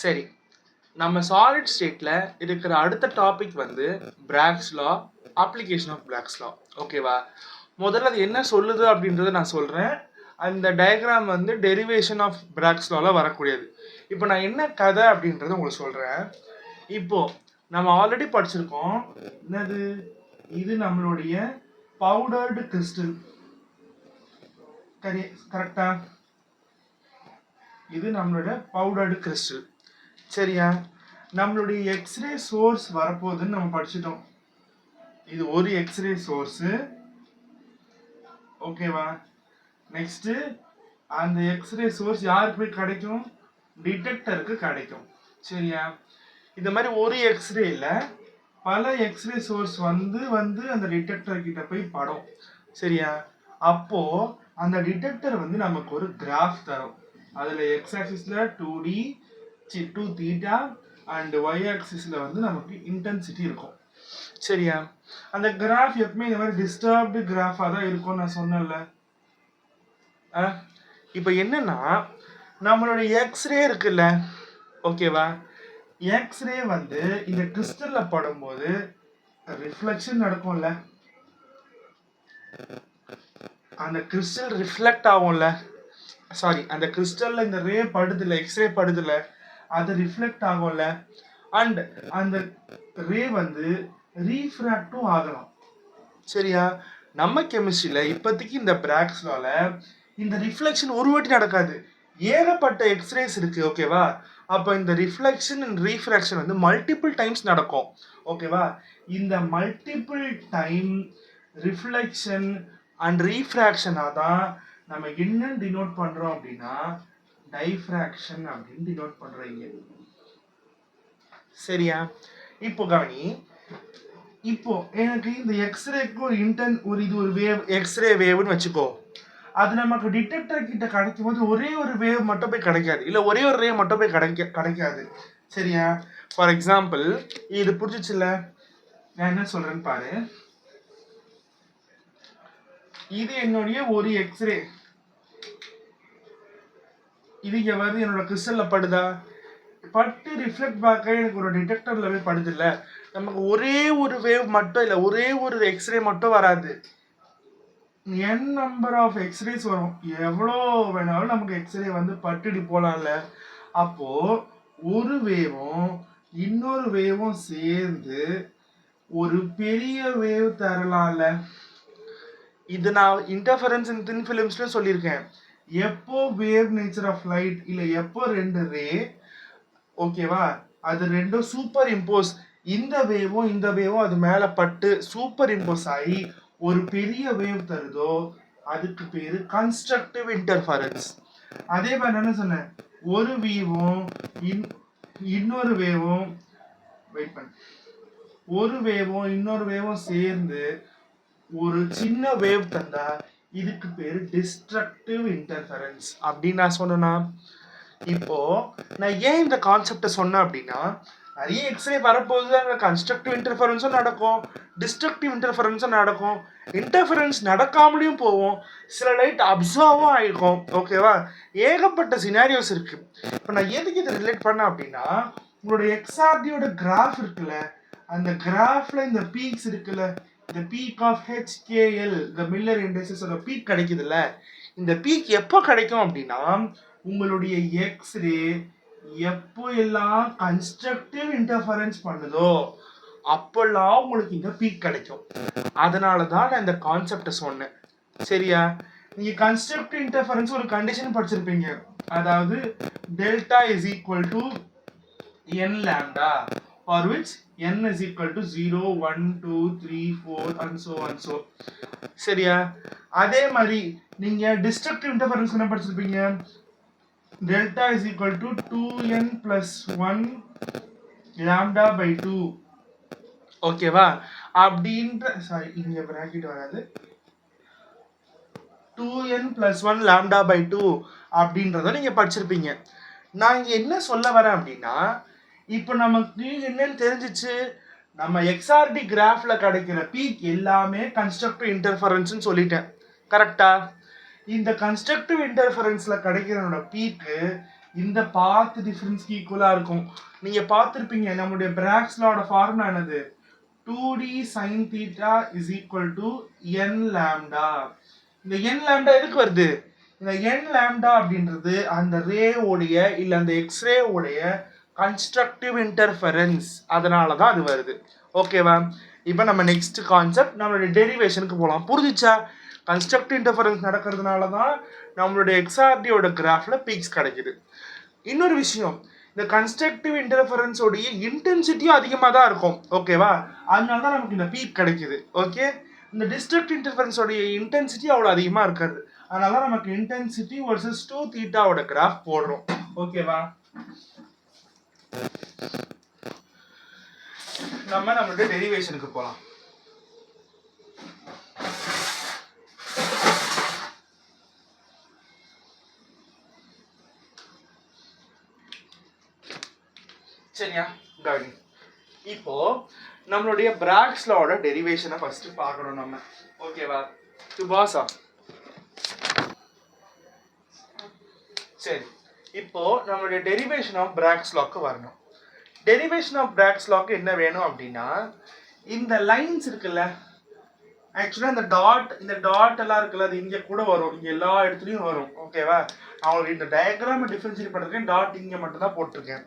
சரி, நம்ம சாலிட் ஸ்டேட்ல இருக்கிற அடுத்த டாபிக் வந்து பிராக்ஸ் லா, அப்ளிகேஷன் ஆஃப் பிராக்ஸ் லா. ஓகேவா? முதல்ல அது என்ன சொல்லுது அப்படின்றத நான் சொல்றேன். அந்த டயக்ராம் வந்து டெரிவேஷன் ஆஃப் பிராக்ஸ் லால வரக்கூடியது. இப்போ நான் என்ன கதை அப்படின்றத உங்களுக்கு சொல்றேன். இப்போ நம்ம ஆல்ரெடி படிச்சிருக்கோம். என்னது? இது நம்மளுடைய பவுடர்டு கிறிஸ்டல். கரெக்டா? இது நம்மளோட பவுடர்டு கிறிஸ்டல். சரியா? நம்மளுடைய எக்ஸ்ரே சோர்ஸ் வரப்போகுதுன்னு நம்ம படிச்சிட்டோம். இது ஒரு எக்ஸ்ரே சோர்ஸ். ஓகேவா? நெக்ஸ்ட் அந்த எக்ஸ்ரே சோர்ஸ் யாருக்கு போய் கிடைக்கும்? டிடெக்டருக்கு கிடைக்கும். சரியா? இந்த மாதிரி ஒரு எக்ஸ்ரேல பல எக்ஸ்ரே சோர்ஸ் வந்து வந்து அந்த டிடெக்டர் கிட்ட போய் படும். சரியா? அப்போ அந்த டிடெக்டர் வந்து நமக்கு ஒரு கிராஃப் தரும். அதுல எக்ஸ் ஆக்சிஸ்ல 2D 2 தீட்டா அண்ட் ஒய் ஆக்சிஸ்ல வந்து நமக்கு இன்டென்சிட்டி இருக்கும். சரியா? அந்த கிராஃப் எப்பவுமே இந்த மாதிரி டிஸ்டர்ப்டு கிராஃபா தான் இருக்கும்னு நான் சொன்னேன்ல. இப்போ என்னன்னா நம்மளுடைய எக்ஸ்ரே இருக்குல்ல, ஓகேவா? எக்ஸ்ரே வந்து இந்த கிறிஸ்டல்ல படும்போது ரிஃப்ளெக்ஷன் நடக்கும்ல, அந்த கிறிஸ்டல் ரிஃப்ளெக்ட் ஆகும்ல, சாரி அந்த கிறிஸ்டல்ல இந்த ரே படுதுல, எக்ஸ்ரே படுதுல, அது ரிஃப்ளெக்ட் ஆகும்ல, அண்ட் அந்த ரே வந்து ரீஃப்ராக்டும் ஆகலாம். சரியா? நம்ம கெமிஸ்ட்ரியில இப்போதைக்கு இந்த பிராக்ஸ் லால இந்த ரிஃப்ளெக்ஷன் ஒரு வாட்டி நடக்காது, ஏகப்பட்ட எக்ஸ்ரேஸ் இருக்கு. ஓகேவா? அப்போ இந்த ரிஃப்ளெக்ஷன் அண்ட் ரீஃப்ராக்ஷன் வந்து மல்டிபிள் டைம்ஸ் நடக்கும். ஓகேவா? இந்த மல்டிபிள் டைம் ரிஃப்ளெக்ஷன் அண்ட் ரீஃப்ராக்ஷனாக தான் நம்ம என்ன டினோட் பண்றோம் அப்படின்னா டைஃப்ராக்ஷன் அப்படின்னு டினோட் பண்றீங்க. சரியா? இப்போ கவனி, இப்போ எனக்கு இந்த எக்ஸ்ரேக்கு ஒரு இது ஒரு வேவ், எக்ஸ்ரே வேவ்னு வச்சுக்கோ. அது நமக்கு டிடெக்டர் கிட்ட கிடைக்கும் போது ஒரே ஒரு வேவ் மட்டும் போய் கிடைக்காது, இல்ல ஒரே ஒரு ரே மட்டும் போய் கிடைக்காது. சரியா? ஃபார் எக்ஸாம்பிள் இது புரிஞ்சிச்சுல, நான் என்ன சொல்றேன்னு பாரு. இது என்னுடைய ஒரு எக்ஸ்ரே, இது இங்க வருது, என்னோட கிறிஸ்டல்ல படுதா, பட்டு ரிஃப்ளெக்ட் பேக் எனக்கு ஒரு டிடெக்டர்ல போய் படுது இல்ல. நமக்கு ஒரே ஒரு வேவ் மட்டும் இல்ல, ஒரே ஒரு எக்ஸ்ரே மட்டும் வராது, n நம்பர் ஆஃப் எக்ஸ்ரேஸ் வரும். எவ்வளோ வேணாலும் நமக்கு எக்ஸ்ரே வந்து பட்டுடி போலாம்ல. அப்போ ஒரு வேவும் இன்னொரு வேவும் சேர்ந்து ஒரு பெரிய வேவ் தரலாம்ல. இது நான் இன்டர்ஃபரன்ஸ் இன் தின் ஃபிலிம்ஸ்ல சொல்லியிருக்கேன். எப்போ வேவ் நேச்சர் ஆஃப் லைட் இல்ல எப்போ ரெண்டு ரே, ஓகேவா, அது ரெண்டும் சூப்பர் இம்போஸ், இந்த வேவும் அது மேல பட்டு சூப்பர் இம்போஸ் ஆகி ஒரு பெரிய வேவ் தருதோ, அதுக்கு பேரு கன்ஸ்ட்ரக்டிவ் இன்டர்ஃபரன்ஸ். அதே மாதிரி என்ன சொன்னேன், ஒரு வேவும் இன்னொரு வேவும் வெயிட் பண்ண, ஒரு வேவும் இன்னொரு வேவும் சேர்ந்து ஒரு சின்ன வேவ் தந்தா இதுக்கு பேரு டிஸ்ட்ரக்டிவ் இன்டர்ஃபரன்ஸ் அப்படின்னு நான் சொன்னேன்னா. இப்போ நான் ஏன் இந்த கான்செப்டை சொன்னேன் அப்படின்னா, நிறைய எக்ஸ்ரே வரப்போகுது, அங்கே கன்ஸ்ட்ரக்டிவ் இன்டர்ஃபரன்ஸும் நடக்கும், டிஸ்ட்ரக்டிவ் இன்டர்ஃபரன்ஸும் நடக்கும், இன்டர்ஃபரன்ஸ் நடக்காமலையும் போவோம், சில லைட் அப்சர்வும் ஆகிருக்கும். ஓகேவா? ஏகப்பட்ட சினாரியோஸ் இருக்கு. இப்போ நான் எதுக்கு இதை ரிலேட் பண்ணேன் அப்படின்னா, உங்களோட எக்ஸ்ஆர்டியோட கிராஃப் இருக்குல்ல, அந்த கிராஃப்ல இந்த பீக்ஸ் இருக்குல்ல, இந்த பீக் ஆஃப் HKL, இந்த மில்லர் இண்டெக்ஸஸோட பீக் கிடைக்குதுல்ல, இந்த பீக் எப்போ கிடைக்கும் அப்படின்னா, உங்களுடைய எக்ஸ்ரே எப்போ எல்லாம் கன்ஸ்ட்ரக்டிவ் இன்டர்ஃபரன்ஸ் பண்ணுதோ அப்பெல்லாம் உங்களுக்கு இந்த பீக் கிடைக்கும். அதனால தான் நான் இந்த கான்செப்டை சொன்னேன். சரியா? நீங்க கன்ஸ்ட்ரக்டிவ் இன்டர்ஃபரன்ஸ் ஒரு கண்டிஷன் படிச்சிருப்பீங்க, அதாவது delta is equal to n lambda for which n is equal to 0 1 2 3 4 and so on so. சரியா? அதே மாதிரி நீங்க டிஸ்ட்ரக்டிவ் இன்டர்ஃபரன்ஸ் என்ன படிச்சிருப்பீங்க, delta is equal to 2n plus 1 lambda by 2. ஓகேவா? அப்படின்ற, சாரி இங்க பிராக்கெட் வராது, 2n plus 1 lambda by 2 அப்படின்றத நீங்க படிச்சிருப்பீங்க. நான் இங்க என்ன சொல்ல வரேன் அப்படின்னா, இப்போ நமக்கு என்னன்னு தெரிஞ்சிச்சு, நம்ம எக்ஸ்ஆர்டி கிராஃப்ல கிடைக்கிற பீக் எல்லாமே கன்ஸ்ட்ரக்டிவ் இன்டர்ஃபரன்ஸ்னு சொல்லிட்டேன். கரெக்டா? இந்த கன்ஸ்ட்ரக்டிவ் இன்டர்ஃபரன்ஸ்ல கிடைக்கிறனோட பீக்கு இந்த பாத் டிஃபரன்ஸ்க்கு ஈக்குவலா இருக்கும். நீங்க பார்த்திருப்பீங்க நம்மளுடைய பிராக்ஸ் லாவோட ஃபார்முலா என்னது? 2d sin theta is equal to n lambda. இந்த n lambda எதுக்கு வருது? இந்த n lambda அப்படின்றது அந்த ரே உடைய இல்ல அந்த எக்ஸ்ரே உடைய கன்ஸ்ட்ரக்டிவ் இன்டர்ஃபரன்ஸ், அதனால தான் அது வருது. ஓகேவா? இப்போ நம்ம நெக்ஸ்ட் கான்செப்ட் நம்மளுடைய டெரிவேஷனுக்கு போகலாம். புரிஞ்சிச்சா? கன்ஸ்ட்ரக்டிவ் இன்டர்ஃபரன்ஸ் நடக்கிறதுனால தான் நம்மளுடைய எக்ஸ்ஆர்டியோட கிராஃப்ல பீக்ஸ் கிடைக்குது. இன்னொரு விஷயம், இந்த கன்ஸ்ட்ரக்டிவ் இன்டர்ஃபரன்ஸ் உடைய இன்டென்சிட்டியும் அதிகமாக தான் இருக்கும். ஓகேவா? அதனால தான் நமக்கு இந்த பீக் கிடைக்குது. ஓகே, இந்த டிஸ்ட்ரக்டிவ் இன்டர்ஃபரன்ஸ் உடைய இன்டென்சிட்டி அவ்வளோ அதிகமாக இருக்காது. அதனால தான் நமக்கு இன்டென்சிட்டி வர்சஸ் 2 தீட்டாவோட கிராஃப் போடுறோம். ஓகேவா? நம்ம நம்மளுடைய டெரிவேஷனுக்கு போகலாம். சரியா? கவனி. இப்போ நம்மளுடைய பிராக்ஸ் லாவோட டெரிவேஷனை ஃபர்ஸ்ட் பார்க்கணும் நம்ம. ஓகேவா? சுபாசா. சரி, இப்போ நம்மளுடைய டெரிவேஷன் ஆஃப் பிராக்ஸ் லாக்கு வரணும். டெரிவேஷன் ஆஃப் பிராக்ஸ் லாக்கு என்ன வேணும் அப்படின்னா, இந்த லைன்ஸ் இருக்குல்ல, ஆக்சுவலாக இந்த டாட் எல்லாம் இருக்குல்ல, அது இங்கே கூட வரும், இங்கே எல்லா இடத்துலையும் வரும். ஓகேவா? அவங்களுக்கு இந்த டயக்ராம் டிஃபரன்ஷியேட் பண்ணுறதுக்கு டாட் இங்கே மட்டும் தான் போட்டிருக்கேன்.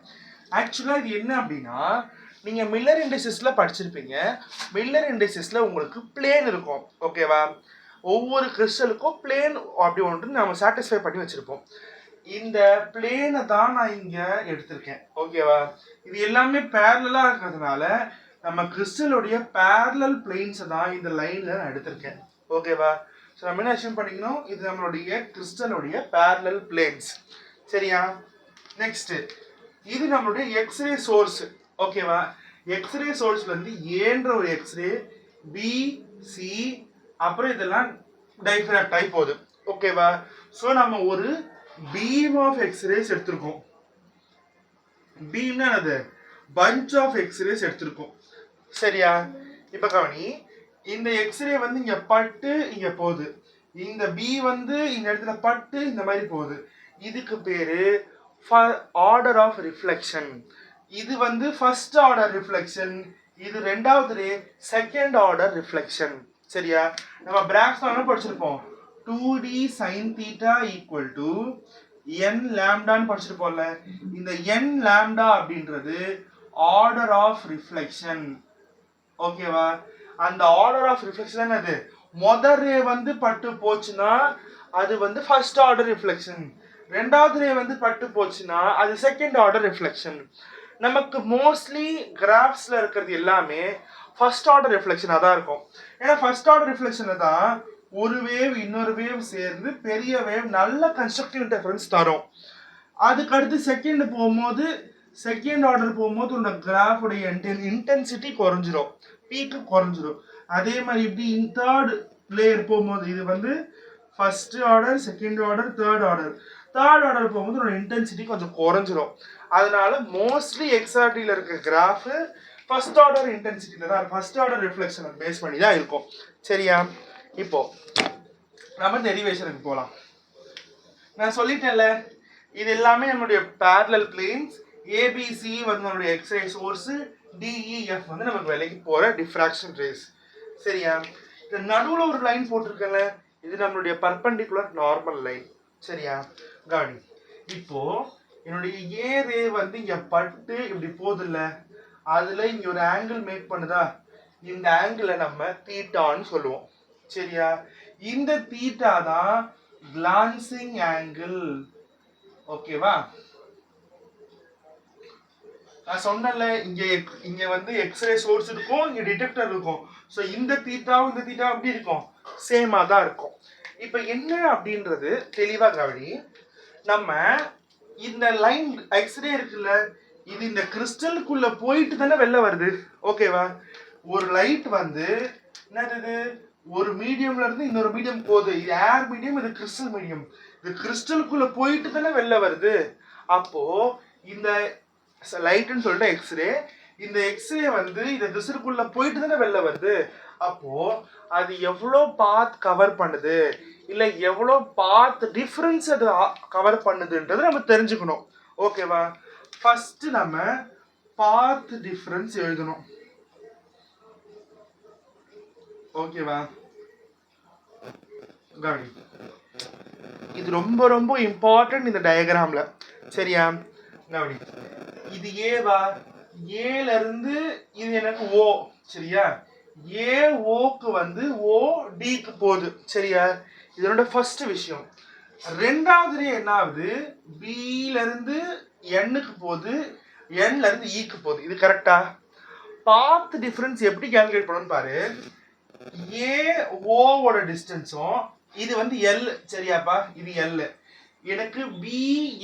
ஆக்சுவலாக இது என்ன அப்படின்னா, நீங்கள் மில்லர் இண்டெக்ஸஸில் படிச்சிருப்பீங்க. மில்லர் இண்டெக்ஸஸில் உங்களுக்கு பிளேன் இருக்கும். ஓகேவா? ஒவ்வொரு கிறிஸ்டலுக்கும் பிளேன் அப்படி ஒன்று நம்ம சாட்டிஸ்ஃபை பண்ணி வச்சுருப்போம். இந்த பிளேனை தான் நான் இங்கே எடுத்திருக்கேன். ஓகேவா? இது எல்லாமே பேரலாக இருக்கிறதுனால நம்ம கிறிஸ்டலுடைய பேரலல் பிளேன்ஸை தான் இந்த லைனில் நான் எடுத்திருக்கேன். ஓகேவா? ஸோ நம்ம என்ன அசியூம் பண்ணிக்கணும், இது நம்மளுடைய கிறிஸ்டலுடைய பேரலல் பிளேன்ஸ். சரியா? நெக்ஸ்ட்டு, இது நம்மளுடைய எக்ஸ்ரே சோர்ஸ். ஓகேவா? எக்ஸ்ரே சோர்ஸ்ல இருந்து ஏன்ற ஒரு எக்ஸ்ரே, பி, சி, அப்புறம் இதெல்லாம் டைஃப்ராக்ட் ஆகி போகுது. ஓகேவா? ஸோ நம்ம ஒரு பீம் ஆஃப் எக்ஸ்ரேஸ் எடுத்திருக்கோம். பீம்னா அது பஞ்ச் ஆஃப் எக்ஸ்ரேஸ் எடுத்திருக்கோம். சரியா? இப்ப கவனி, இந்த எக்ஸ்ரே வந்து இங்க பட்டு இங்க போகுது, இந்த பி வந்து இந்த இடத்துல பட்டு இந்த மாதிரி போகுது. இதுக்கு பேரு ஆர்டர் ஆஃப் ரிஃப்ளெக்ஷன். இது வந்து ஃபர்ஸ்ட் ஆர்டர் ரிஃப்ளெக்ஷன், இது ரெண்டாவது ரே செகண்ட் ஆர்டர் ரிஃப்ளெக்ஷன். சரியா? நம்ம பிராக்ஸ் லால படிச்சிருப்போம். 2d sin theta equal to n lambdaன்னு படிச்சிருப்போம்ல. இந்த n lambda அப்படின்றது ஆர்டர் ஆஃப் ரிஃப்ளெக்ஷன். ஓகேவா? அந்த ஆர்டர் ஆஃப் ரிஃப்ளெக்ஷன் அது முதல் ரே வந்து பட்டு போச்சுன்னா அது வந்து ஃபர்ஸ்ட் ஆர்டர் ரிஃப்ளெக்ஷன், ரெண்டாவது ரே வந்து பட்டு போச்சுன்னா அது செகண்ட் ஆர்டர் ரிஃப்ளெக்ஷன். நமக்கு மோஸ்ட்லி கிராஃப்ஸ்ல இருக்கிறது எல்லாமே ஃபர்ஸ்ட் ஆர்டர் ரிஃப்ளெக்ஷனாக தான் இருக்கும். ஏன்னா ஃபர்ஸ்ட் ஆர்டர் ரிஃப்ளெக்ஷனில் தான் ஒரு வேவ் இன்னொரு வேவ் சேர்ந்து பெரிய வேவ் நல்ல கன்ஸ்ட்ரக்டிவ் இன்டர்ஃபரன்ஸ் தரும். அதுக்கு அடுத்து செகண்ட் ஆர்டர் போகும்போது உன்னோட கிராஃபுடைய இன்டென்சிட்டி குறைஞ்சிரும், பீக்கு குறைஞ்சிரும். அதே மாதிரி இப்படி தேர்ட் லேயர் போகும்போது இது வந்து first order, second order, third order போகும்போது உன்னோட இன்டென்சிட்டி கொஞ்சம் குறைஞ்சிரும். அதனால மோஸ்ட்லி எக்ஸ்ஆர்டியில் இருக்க கிராஃப் ஃபர்ஸ்ட் ஆர்டர் இன்டென்சிட்டியில் தான், ஃபர்ஸ்ட் ஆர்டர் ரிஃப்ளெக்ஷனை பேஸ் பண்ணி தான் இருக்கும். சரியா? இப்போ நம்ம டெரிவேஷனுக்கு போகலாம். நான் சொல்லிட்டேன்ல, இது எல்லாமே நம்மளுடைய பேரலல் பிளேன்ஸ். ஏபிசி வந்து நம்மளுடைய எக்ஸ்ரே சோர்ஸ், டிஇஎஃப் வந்து நமக்கு விலைக்கு போகிற டிஃப்ராக்ஷன் ரேஸ். சரியா? இந்த நடுவில் ஒரு லைன் போட்டிருக்கல, இது நம்மளுடைய பர்பண்டிகுலர் நார்மல் லைன். சரியா? கவனி, இப்போ என்னுடைய ஏ ரே வந்து இங்க பட்டு இப்படி போதில்ல, அதுல இங்க ஒரு ஆங்கிள் மேக் பண்ணுதா, இந்த ஆங்கிளை நம்ம தீட்டான்னு சொல்லுவோம். சரியா? இந்த தீட்டா தான் கிளான்சிங் ஆங்கிள். ஓகேவா? நான் சொன்னல, இங்க வந்து எக்ஸ்ரே சோர்ஸ் இருக்கும், இங்க டிடெக்டர் இருக்கும். ஸோ இந்த தீட்டாவும் இந்த தீட்டாவும் எப்படி இருக்கும்? சேமா தான் இருக்கும். இப்போ என்ன அப்படின்றது தெளிவா கவனி. நம்ம இந்த லைன் எக்ஸ்ரே இருக்குல்ல, இது இந்த கிறிஸ்டலுக்குள்ள போயிட்டு தானே வெளில வருது. ஓகேவா? ஒரு லைட் வந்து என்னது, ஒரு மீடியம்ல இருந்து இன்னொரு மீடியம் போகுது. இது ஏர் மீடியம், இது கிறிஸ்டல் மீடியம். இது கிறிஸ்டலுக்குள்ள போயிட்டு தானே வெளில வருது. அப்போ இந்த லைட்னு சொல்லிட்டு எக்ஸ்ரே, இந்த எக்ஸ்ரே வந்து இந்த திசுக்குள்ள போயிட்டு தானே வெளில வருது. அப்போ அது எவ்வளோ பாத் கவர் பண்ணுது, இல்லை எவ்வளோ பாத் டிஃப்ரென்ஸ் அது கவர் பண்ணுதுன்றது நம்ம தெரிஞ்சுக்கணும். ஓகேவா? ஃபர்ஸ்ட் நம்ம பாத் டிஃபரன்ஸ் எழுதணும். ஓகேவா? கவனி, இது ரொம்ப ரொம்ப இம்பார்ட்டன்ட் இந்த டயக்ராம்ல. சரியா? கவனி, இது ஏவா? ஏல இருந்து இது எனக்கு ஓ. சரியா? ஏ ஓக்கு வந்து ஓ டிக்கு போகுது. சரியா? இதனோட ஃபர்ஸ்ட் விஷயம். ரெண்டாவது என்ன ஆகுது? பில இருந்து எண்ணுக்கு போகுது, எண்ல இருந்து ஈக்கு போகுது. இது கரெக்டா? பாத் டிஃபரன்ஸ் எப்படி கால்குலேட் பண்ணணும்னு பாரு. ஏ ஓவோட டிஸ்டன்ஸும் இது வந்து எல். சரியாப்பா? இது எல். எனக்கு பி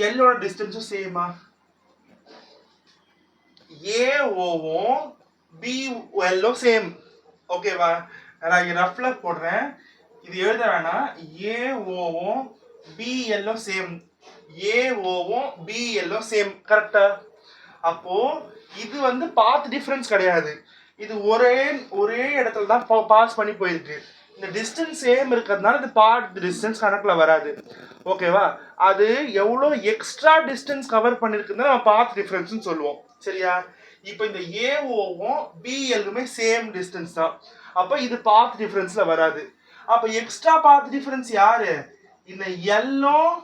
எல்லோட டிஸ்டன்ஸும் சேமா? ஏ ஓவும் பி எல்லோ சேம். ஓகேவா? நான் இங்க ரஃப்ல போடுறேன், இது எழுத வேணாம். ஏ ஓவும் பி எல்லோ சேம். ஏ ஓவும் பி எல்லோ சேம். கரெக்டா? அப்போ இது வந்து பாத் டிஃபரன்ஸ் கிடையாது. இது ஒரே இடத்துல தான் பாஸ் பண்ணி போயிருக்கு. இந்த டிஸ்டன்ஸ் சேம் இருக்கிறதுனால இது பாத் டிஸ்டன்ஸ் கணக்குல வராது. ஓகேவா? அது எவ்வளோ எக்ஸ்ட்ரா டிஸ்டன்ஸ் கவர் பண்ணிருக்குன்னு நம்ம பாத் டிஃபரன்ஸ்னு சொல்லுவோம். சரியா? இப்போ இந்த ஏஓவும் பிஎல்லுமே சேம் டிஸ்டன்ஸ் தான். அப்போ இது பாத் டிஃபரன்ஸ்ல வராது. அப்போ எக்ஸ்ட்ரா பாத் டிஃபரன்ஸ் யாரு? இந்த எல்லும்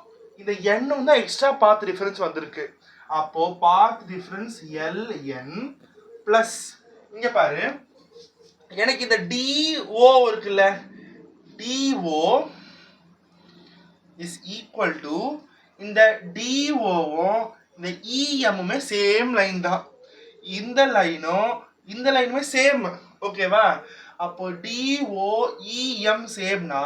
இந்த எண்ணும் தான் எக்ஸ்ட்ரா பாத் டிஃபரன்ஸ் வந்திருக்கு. அப்போ பாத் டிஃபரன்ஸ் எல்என் பிளஸ், இங்க பாரு, எனக்கு இந்த டிஓ இருக்குல்ல, டிஓ இஸ் ஈக்குவல் டு இந்த டிஓவும் இந்த இஎம்முமே சேம் லைன் தான். இந்த லைனும் இந்த லைனுமே சேம். ஓகேவா? அப்போ டிஓ இஎம் சேம்னா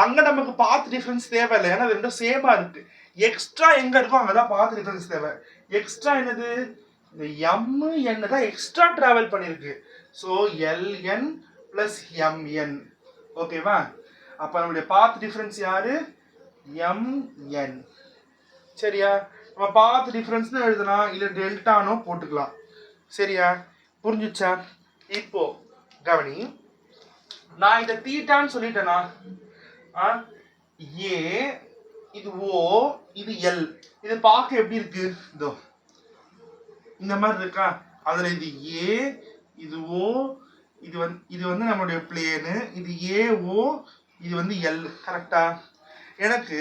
அங்க நமக்கு பாத் டிஃபரன்ஸ் தேவையில்லை. ஏன்னா ரெண்டும் சேமா இருக்கு. எக்ஸ்ட்ரா எங்க இருக்கோ அங்கதான் பாத் டிஃபரன்ஸ் தேவை. எக்ஸ்ட்ரா என்னது? இந்த எம் என் தான் எக்ஸ்ட்ரா டிராவல் பண்ணிருக்கு. So LN plus MN. ஓகேவா? அப்ப நம்மளுடைய பாத் டிஃபரன்ஸ் யாரு? எம்என். சரியா? நம்ம பாத் டிஃபரன்ஸ் எழுதலாம், இல்ல டெல்டானோ போட்டுக்கலாம். சரியா? புரிஞ்சுச்சா? இப்போ கவனி, நான் இதை தீட்டான்னு சொல்லிட்டேனா? ஏ, இது ஓ, இது எல். இது பார்க்க எப்படி இருக்கு? இதோ இந்த மாதிரி இருக்கா? அதுல இது ஏ, இது ஓ, இது வந்து நம்மளுடைய பிளேனு, இது ஏ ஓ, இது வந்து எல். கரெக்டா? எனக்கு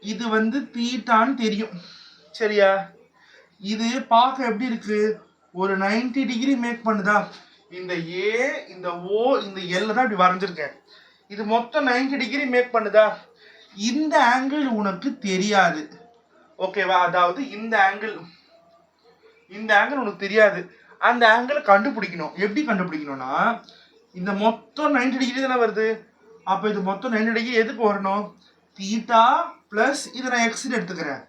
இது வந்து தீட்டான்னு தெரியும். சரியா? இது பார்க்க எப்படி இருக்கு? ஒரு 90 டிகிரி மேக் பண்ணுதா? இந்த ஏ, இந்த ஓ, இந்த எல் தான் இப்படி வரைஞ்சிருக்கேன். இது மொத்தம் 90 டிகிரி மேக் பண்ணுதா? இந்த ஆங்கிள் உனக்கு தெரியாது. ஓகேவா? அதாவது இந்த ஆங்கிள் உனக்கு தெரியாது. அந்த ஆங்கிளை கண்டுபிடிக்கணும். எப்படி கண்டுபிடிக்கணும்னா, இந்த மொத்தம் 90 டிகிரி தானே வருது. அப்ப இது மொத்தம் 90 டிகிரி எதுக்கு வரணும்? தீட்டா பிளஸ் இது நான் எக்ஸ் எடுத்துக்கிறேன்.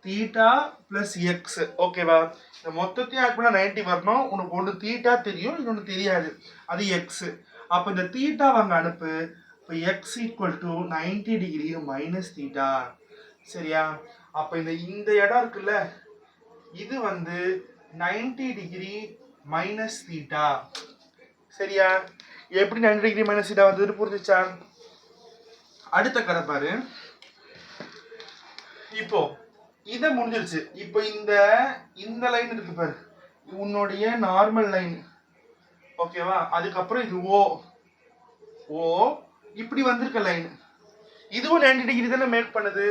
Theta plus X. ஓகேவா? இந்த மொத்தத்தையும் ஆட் பண்ணா 90 வரணும். உனக்கு ஒன்று தீட்டா தெரியும், இன்னொன்று தெரியாது, அது எக்ஸ். அப்ப இந்த தீட்டா அங்க அனுப்பு. இப்போ X equal to 90 degree minus theta. சரியா? அப்ப இந்த இடம் இருக்குல்ல, இது வந்து 90 டிகிரி மைனஸ் தீட்டா. சரியா? எப்படி 90 டிகிரி மைனஸ் தீட்டா வந்தது புரிஞ்சுச்சா? அடுத்த கதை பாரு. இப்போ இதை முடிஞ்சிருச்சு. இப்போ இந்த லைன் இருக்கு பாரு, உன்னுடைய நார்மல் லைன். ஓகேவா? அதுக்கப்புறம் இது ஓ ஓ இப்படி வந்திருக்க லைன். இதுவும் 90 டிகிரி தானே மேக் பண்ணுது.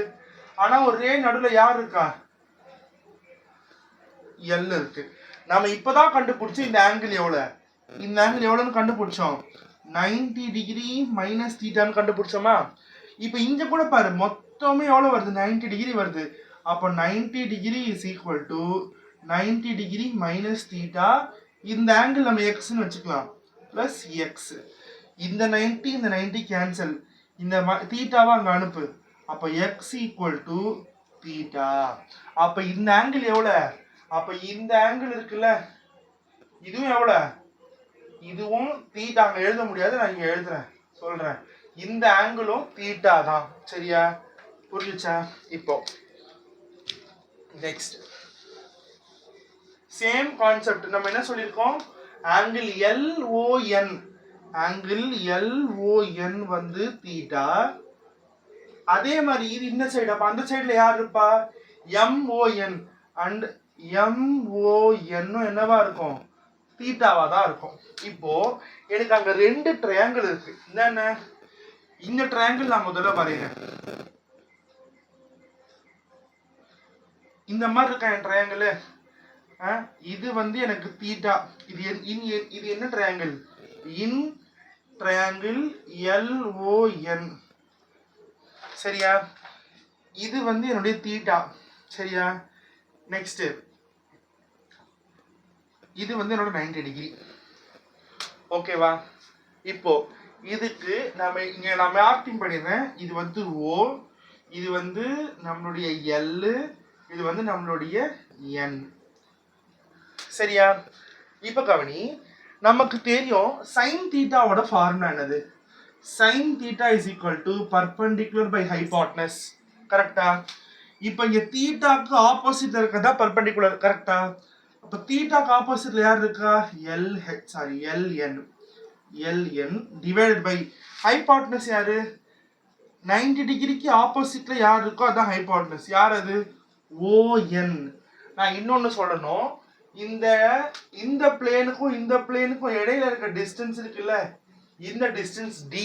ஆனா ஒரே நடுவில் யார் இருக்கா? எல் இருக்கு. நாம இப்பதான் கண்டுபிடிச்சு இந்த ஆங்கிள் எவ்வளவு, இந்த ஆங்கிள் எவ்வளவுன்னு கண்டுபிடிச்சோம். 90 டிகிரி மைனஸ் தீட்டான்னு கண்டுபிடிச்சோமா? இப்ப இங்க கூட பாரு, மொத்தமே எவ்வளவு வருது? 90 டிகிரி வருது. அப்போ 90 degree is equal to 90 degree minus theta. இந்த ஆங்கிள் நம்ம எக்ஸ்ன்னு வச்சுக்கலாம், பிளஸ் எக்ஸ். இந்த 90 இந்த 90 கேன்சல், இந்த தீட்டாவை அங்க அனுப்பு. அப்ப எக்ஸ் ஈக்குவல் டு தீட்டா. அப்ப இந்த ஆங்கிள் எவ்வளவு? அப்ப இந்த ஆங்கிள் இருக்குல்ல, இதுவும் எவ்வளவு? இதுவும் தீட்டா. அங்க எழுத முடியாது, நான் இங்க எழுதுறேன், சொல்றேன். இந்த ஆங்கிளும் தீட்டா தான். சரியா? புரிஞ்சுச்சா? இப்போ நெக்ஸ்ட் சேம் கான்செப்ட் நம்ம என்ன சொல்லியிருக்கோம்? ஆங்கிள் எல்ஓஎன். ஆங்கிள் எல்ஓஎன் வந்து தீட்டா. அதே மாதிரி இது இந்த சைடு. அப்ப அந்த சைடுல யார் இருப்பா? MON அண்ட் MON என்னவா இருக்கும், தீட்டாவா தான் இருக்கும். இப்போ எனக்கு அங்க ரெண்டு ட்ரையாங்கிள் இருக்கு. என்னென்ன, இந்த ட்ரையாங்கிள் நான் முதல்ல வரைகிறேன். இந்த மாதிரி இருக்கா என் ட்ரையாங்கிள். இது வந்து எனக்கு தீட்டா. இது என்ன ட்ரையாங்கிள், இன் ட்ரையாங்கிள் LON. சரியா, இது வந்து என்னுடைய தீட்டா. சரியா, நெக்ஸ்ட் இது வந்து என்னோட 90 டிகிரி. ஓகேவா, இப்போ இதுக்கு நம்ம இங்க நான் மார்க்கிங் பண்ணிடுறேன். இது வந்து O, இது வந்து நம்மளுடைய L, இது வந்து நம்மளுடைய N. சரியா, இப்ப கவனி, நமக்கு தெரியும் sin தீட்டாவோட ஃபார்முலா என்னது, sin theta is equal to perpendicular by hypotenuse. கரெக்டா, இப்ப இங்க தீட்டாக்கு ஆப்போசிட்ல இருக்கதா பர்பெண்டிகுலர். கரெக்டா, அப்ப தீட்டாக்கு ஆப்போசிட்ல யார் இருக்கா, LN டிவைடட் பை ஹைபாட்னஸ். யாரு, 90 டிகிரிக்கு ஆப்போசிட்ல யார் இருக்கோ அதான் ஹைபாட்னஸ். யார் அது, ON. நான் இன்னொன்னு சொல்லணும், இந்த பிளேனுக்கும் இந்த பிளேனுக்கும் இடையில இருக்க டிஸ்டன்ஸ் இருக்குல்ல, இந்த டிஸ்டன்ஸ் D,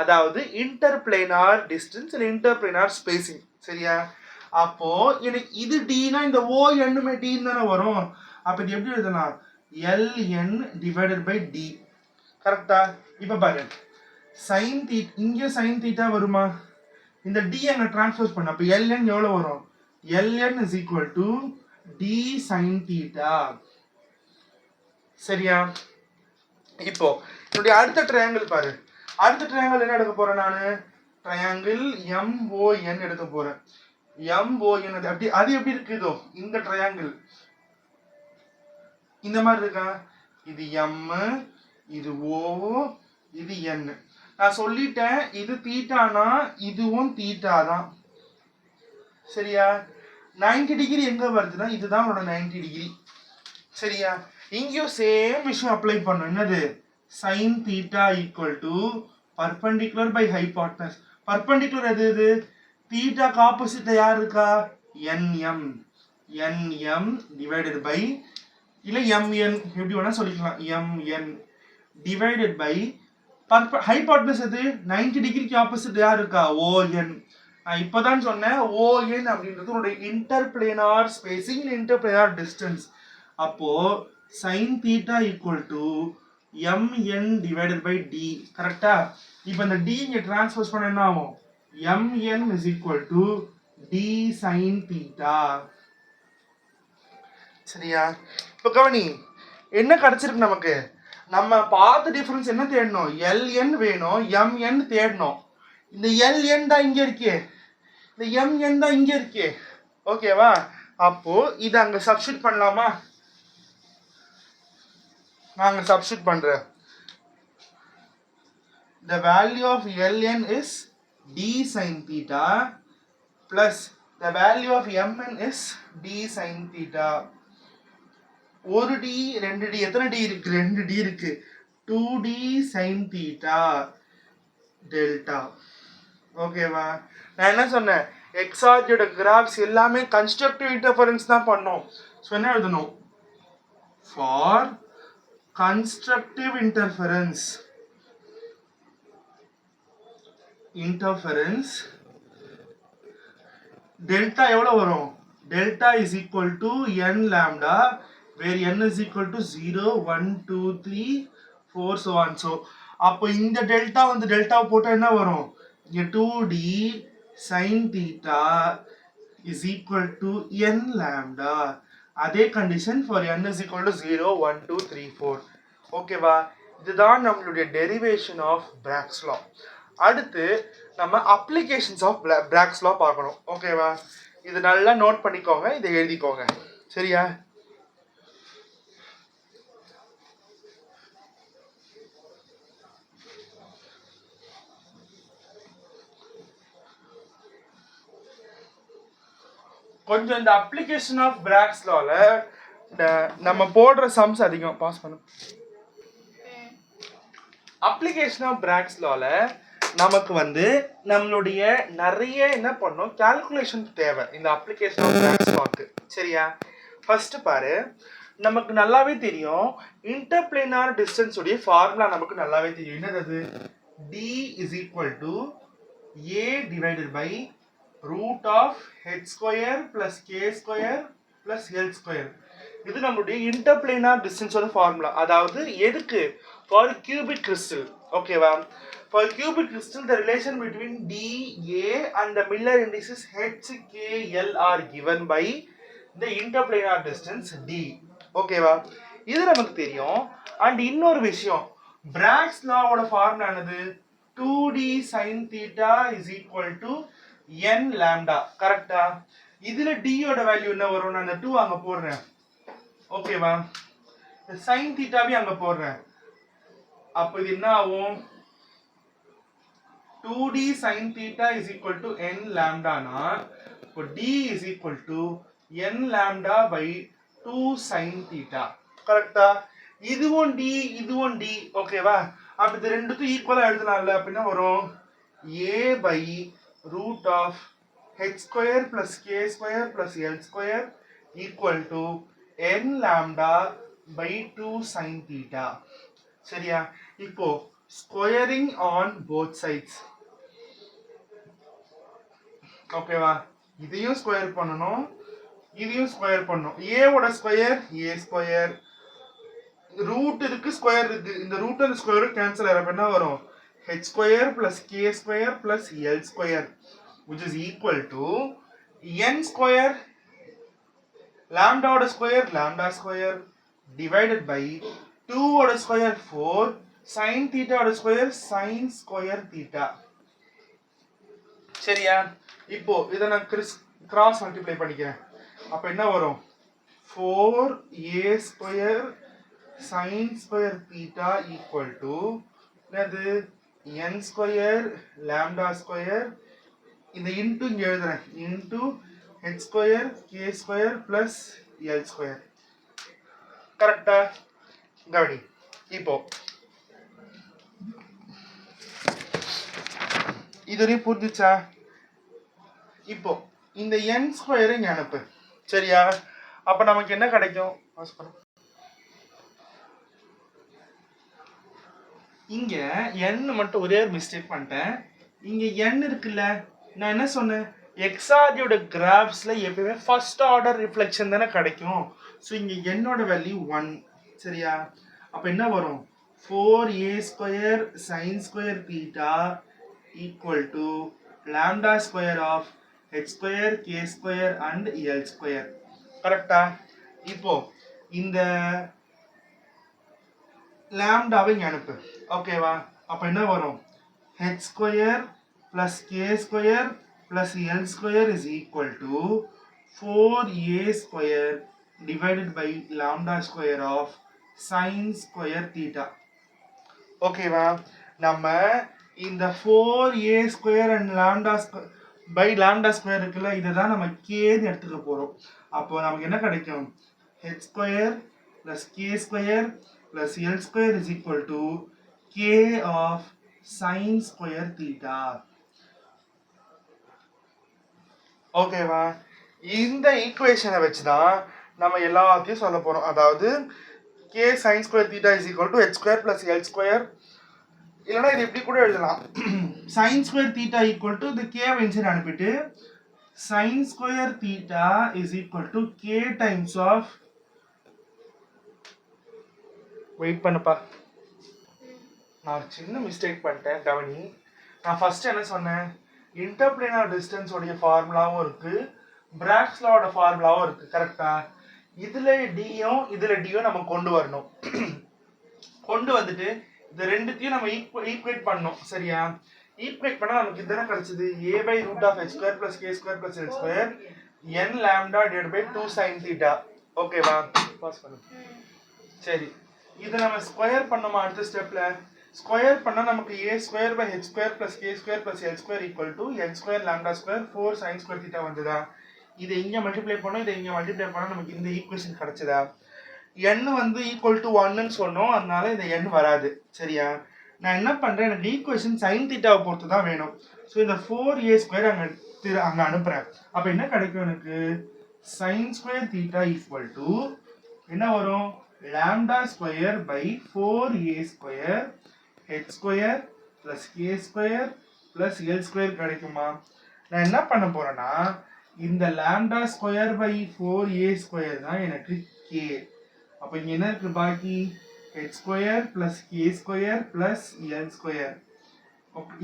அதாவது இன்டர்பிளேனார் டிஸ்டன்ஸ் இல்ல இன்டர்பிளேனார் ஸ்பேசிங். சரியா, அப்போ எனக்கு இது Dனா இந்த ONமே D தானே வரும். அப்ப இது எப்படி எழுதலாம், LN டிவைடட் பை D. கரெக்டா, இப்ப பாருங்க, sin தீட்டா இங்க sin தீட்டா வருமா, இந்த D அங்க டிரான்ஸ்ஃபர் பண்ண, அப்ப LN எவ்வளவு வரும், LN is equal to D sin theta. சரியா, இப்போ என்னுடைய அடுத்த ட்ரையாங்கிள் பாரு. அடுத்த ட்ரையாங்கிள் என்ன எடுக்க போறேன், நானு ட்ரையாங்கிள் MON எடுக்க போறேன். MON அது எப்படி இருக்கு, இதோ இந்த ட்ரையாங்கிள் இந்த மாதிரி இருக்கா, இது M, இது O, இது N. நான் சொல்லிட்டேன், இது தீட்டானா இதுவும் தீட்டா தான். சரியா, 90 டிகிரி எங்க வருதுன்னா இதுதான் உன்னோட 90 டிகிரி. சரியா, இங்கேயும் சேம் விஷயம் அப்ளை பண்ணும். என்னது, sin theta equal to perpendicular by hypotenuse. Perpendicular எது, இது தீட்டாக்கு ஆப்போசிட்ல யார் இருக்கா, NM டிவைடட் பை, இல்ல MN எப்படி வேணா சொல்லிக்கலாம், MN டிவைடட் பை ஹைபாட்னஸ் எது, 90 டிகிரிக்கு ஆப்போசிட் யார் இருக்கா, ON. நான் இப்பதான் சொன்னேன், ON அப்படின்றது உங்களுடைய இன்டர்பிளேனார் ஸ்பேசிங், இன்டர்பிளேனார் டிஸ்டன்ஸ். அப்போ sin theta equal to MN divided by D. கரெக்டா, இப்போ இந்த D இங்க டிரான்ஸ்ஃபர் பண்ண என்ன ஆகும், MN is equal to D sin theta. சரியா, இப்போ கவனி, என்ன கிடைச்சிருக்கு நமக்கு, நம்ம பார்த்த டிஃபரன்ஸ் என்ன தேடணும், LN வேணும், MN தேடணும். இந்த LN தான் இங்க இருக்கே, இந்த MN தான் இங்க இருக்கே. ஓகேவா, அப்போ இத அங்க சப்ஸ்டிட்யூட் பண்ணலாமா, நாங்க சப்ஸ்டிட்யூட் பண்றேன். The value of LN is D sin theta plus the value of MN is D sin theta. ஒரு D, ரெண்டு D, எத்தனை D இருக்கு, 2 D இருக்கு, 2D sin theta டெல்டா. ஓகேவா, நான் என்ன சொன்னேன், எக்ஸாஜோட கிராஃப்ஸ் எல்லாமே கன்ஸ்ட்ரக்டிவ் இன்டர்ஃபரன்ஸ் தான் பண்ணோம். ஸோ என்ன எழுதணும், ஃபார் கன்ஸ்ட்ரக்டிவ் இன்டர்ஃபரன்ஸ் டெல்டா எவ்வளவு வரும், delta is equal to n lambda, where n is equal to 0, 1, 2, 3, 4 so on. So அப்போ இந்த டெல்டா வந்து டெல்டா போட்டா என்ன வரும், இங்க 2D sin theta is equal to n lambda. அதே condition for n is equal to 0, 1, 2, 3, 4. ஓகேவா, இதுதான் நம்மளுடைய டெரிவேஷன் ஆஃப் பிராக்ஸ் லா. அடுத்து நம்ம அப்ளிகேஷன்ஸ் ஆஃப் பிராக்ஸ் லா பார்க்கணும். ஓகேவா, இது நல்லா நோட் பண்ணிக்கோங்க, இதை எழுதிக்கோங்க. சரியா, கொஞ்சம் இந்த அப்ளிகேஷன் ஆஃப் பிராக்ஸ் லால நம்ம போடுற சம்ஸ் அதிகம். பாஸ் பண்ணு. அப்ளிகேஷன் ஆஃப் பிராக்ஸ் லால நமக்கு வந்து நம்மளுடைய நிறைய என்ன பண்ணோம் கால்குலேஷன் தேவை இந்த அப்ளிகேஷன் ஆஃப் டிரான்ஸ்பார்க். சரியா? ஃபர்ஸ்ட் பாரு, நமக்கு நல்லாவே தெரியும் இன்டர்பிளேனார் டிஸ்டன்ஸ் உடைய ஃபார்முலா நமக்கு நல்லாவே தெரியும். என்னது? d is equal to a divided by root of h square plus k square plus l square. இது நம்மளுடைய இன்டர்பிளேனார் டிஸ்டன்ஸோட ஃபார்முலா. அதாவது எதுக்கு? For cubic crystal. ஓகேவா? For cubic crystal, the relation between dA and the Miller indices HKL are given by the interplanar distance d. ஓகேவா? இது நமக்கு தெரியும். And இன்னொரு விஷயம், பிராக்ஸ் லாவோட ஃபார்முலா என்னது? 2d sin theta is equal to n lambda. கரெக்டா? இதுல d யோட வேல்யூ என்ன வரும்? நான் அந்த 2 அங்க போடுறேன். ஓகேவா? sin theta வி அங்க போடுறேன். அப்ப இது என்ன ஆகும்? 2d sin theta is equal to n lambda na, so d is equal to n lambda by 2 sin theta. கரெக்ட்டா? இதுவும் d இதுவும் d. ஓகேவா? அப்ப இது ரெண்டுக்கும் ஈக்குவலா எழுதலாம்ல. அப்ப என்ன வரும்? a by root of h square plus k square plus l square equal to n lambda by 2 sin theta. சரியா? இப்போ ஸ்கொயரிங் ஆன் போத் சைட்ஸ். ஓகேவா? இதையும் ஸ்கொயர் பண்ணணும், இதையும் ஸ்கொயர் பண்ணணும். a ஓட ஸ்கொயர் a ஸ்கொயர், ரூட் இருக்கு ஸ்கொயர் இருக்கு, இந்த ரூட் அண்ட் ஸ்கொயர் கேன்சல் ஆகிறப்ப என்ன வரும்? h square plus k square plus l square which is equal to n square லாம்டாவோட square lambda square divided by 2 ஓட ஸ்கொயர் 4 sin theta ஓட square sin square theta. சரியா? இப்போ இதை நான் கிராஸ் மல்டிப்ளை பண்ணிக்கிறேன். அப்ப என்ன வரும்? 4a square sin square theta equal to என்னது? n ஸ்கொயர் லாம்டா ஸ்கொயர், இந்த இன்டு இங்க எழுதுறேன், into h square k square plus l square. கரெக்டா? கவனி. இப்போ இதுவரையும் புரிஞ்சுச்சா? இப்போ இந்த n ஸ்கொயர் இங்க அனுப்பு. சரியா? அப்ப நமக்கு என்ன கிடைக்கும்? இங்க n மட்டும் ஒரே ஒரு மிஸ்டேக் பண்ணிட்டேன். இங்க n இருக்குல்ல, நான் என்ன சொன்னேன்? எக்ஸாடியோட கிராஃப்ஸ்ல எப்பவுமே ஃபர்ஸ்ட் ஆர்டர் ரிஃப்ளெக்ஷன் தானே கிடைக்கும். ஸோ இங்க என்னோட வேல்யூ 1. சரியா? அப்ப என்ன வரும்? 4a square sin square theta equal to lambda square of h square k square and l square. கரெக்டா? இப்போ இந்த லாம்டாவை இங்க அனுப்பு. ஓகேவா? அப்ப என்ன வரும்? h square plus k square plus l square is equal to 4a square divided by lambda square of sin square theta. ஓகேவா? நம்ம இந்த 4a square and lambda square by lambda square இருக்குல்ல, இதை தான் நம்ம kன்னு எடுத்துக்க போறோம். அப்போ நமக்கு என்ன கிடைக்கும்? h square plus k square plus l square is equal to k of sin square theta. ஓகேவா? இந்த ஈக்குவேஷனை வச்சு தான் நம்ம எல்லாத்தையும் சொல்ல போறோம். அதாவது k sin square theta is equal to h square plus l square, இல்லைன்னா இது இப்படி கூட எழுதலாம். sin square theta equal to the k venture அனுப்பிட்டு sin square theta is equal to k times of, wait பண்ணுப்பா, நான் சின்ன மிஸ்டேக் பண்ணிட்டேன். கவனி. நான் ஃபர்ஸ்ட் என்ன சொன்னேன்? இன்டர்பிளேனார் டிஸ்டன்ஸ் உடைய ஃபார்முலாவும் இருக்கு, பிராக்ஸ் லாவோட ஃபார்முலாவும் இருக்கு. கரெக்டா? இதுல டியும் இதுல டியும் நம்ம கொண்டு வரணும். கொண்டு வந்துட்டு இந்த ரெண்டுத்தையும் நம்ம ஈக்குவேட் பண்ணணும். சரியா? ஈக்குவேட் பண்ணா நமக்கு இதுதான் கிடைச்சது. a by root of h square plus k square plus l square n lambda divided by 2 sin theta. ஓகேவா? பாஸ் பண்ணு. சரி, இதை நம்ம ஸ்கொயர் பண்ணோமா? அடுத்த ஸ்டெப்ல ஸ்கொயர் பண்ணா நமக்கு a square by h square plus k square plus l square equal to n square lambda square 4 sin square theta வந்ததா? இதை இங்க மல்டிப்ளை பண்ணோம், இதை இங்க மல்டிப்ளை பண்ணா நமக்கு இந்த ஈக்குவேஷன் கிடைச்சதா? n வந்து ஈக்குவல் டு 1ன்னு சொன்னோம், அதனால இந்த n வராது. சரியா? நான் என்ன பண்ணுறேன், எனக்கு ஈக்குவேஷன் சைன் தீட்டாவை பொறுத்து தான் வேணும். ஸோ இந்த 4a² அங்கே அனுப்புகிறேன். அப்போ என்ன கிடைக்கும் எனக்கு, sine square theta equal to என்ன வரும், lambda square by 4a² h² plus k² plus l² கிடைக்குமா? நான் என்ன பண்ண போகிறேன்னா, இந்த லாம்டா ஸ்கொயர் பை 4a² தான் எனக்கு k. அப்போ இங்கே என்ன இருக்கு பாக்கி, h² plus k² plus l².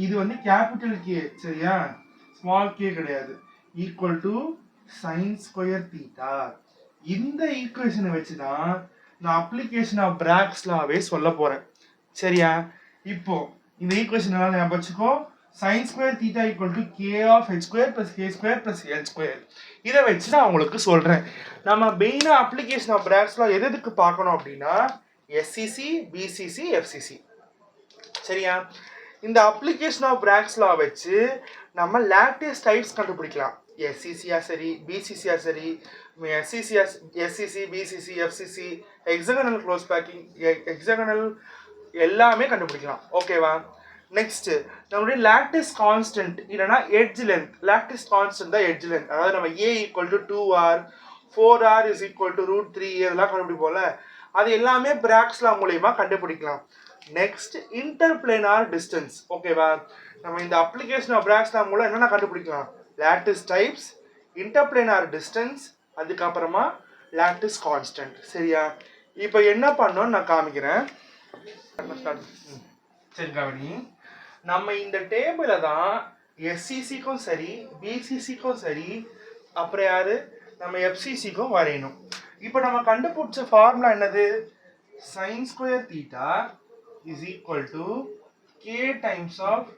இது வந்து கேபிட்டல் கே, சரியா, ஸ்மால் கே கிடையாது. Equal to sign square theta. இந்த ஈக்குவேஷனை வச்சு தான் நான் அப்ளிகேஷன் ஆஃப் பிராக்ஸ் லாவே சொல்ல போறேன், சரியா? இப்போ இந்த ஈக்குவேஷன் எல்லாம் ஞாபகம் வச்சுக்கோ. Sine square theta equal to K of h² plus k² plus l². இதை வச்சு நான் உங்களுக்கு சொல்றேன். நம்ம மெயினாக அப்ளிகேஷன் ஆஃப் பிராக்ஸ் லா எதுக்கு பார்க்கணும் அப்படின்னா, எஸ்சிசி, பிசிசி, எஃப்சிசி, சரியா? இந்த அப்ளிகேஷன் ஆஃப் பிராக்ஸ் லா வச்சு நம்ம லாட்டிஸ் டைப்ஸ் கண்டுபிடிக்கலாம். எஸ்சிசியா சரி, பிசிசியா சரி, SCC, BCC, FCC, hexagonal close packing, hexagonal எல்லாமே கண்டுபிடிக்கலாம், ஓகேவா? நெக்ஸ்ட் நம்மளுடைய லாட்டிஸ் கான்ஸ்டன்ட் இல்லைனா எட்ஜ் லென்த். லாட்டிஸ் கான்ஸ்டன்ட் தான் எட்ஜ் லென்த். அதாவது நம்ம a equal to 2r, 4r is equal to √3 இதெல்லாம் கண்டுபிடிப்போம்ல, அது எல்லாமே பிராக்ஸ் லா மூலமா கண்டுபிடிக்கலாம். நெக்ஸ்ட் இன்டர்பிளேனார் டிஸ்டன்ஸ், ஓகேவா? நம்ம இந்த அப்ளிகேஷன் ஆஃப் பிராக்ஸ் லா மூலம் என்னென்ன கண்டுபிடிக்கலாம், லாட்டிஸ் டைப்ஸ், இன்டர்பிளேனார் டிஸ்டன்ஸ், அதுக்கப்புறமா லாட்டிஸ் கான்ஸ்டன்ட், சரியா? இப்போ என்ன பண்ணோம்னு நான் காமிக்கிறேன். சரி கவனி, நம்ம இந்த டேபிளை தான் எஸ்சிசிக்கும் சரி, பிசிசிக்கும் சரி, அப்புறம் யாரு நம்ம எஃப்சிசிக்கும் வரையணும். இப்போ நம்ம கண்டுபிடிச்ச ஃபார்முலா என்னது, sine square theta is equal to K times of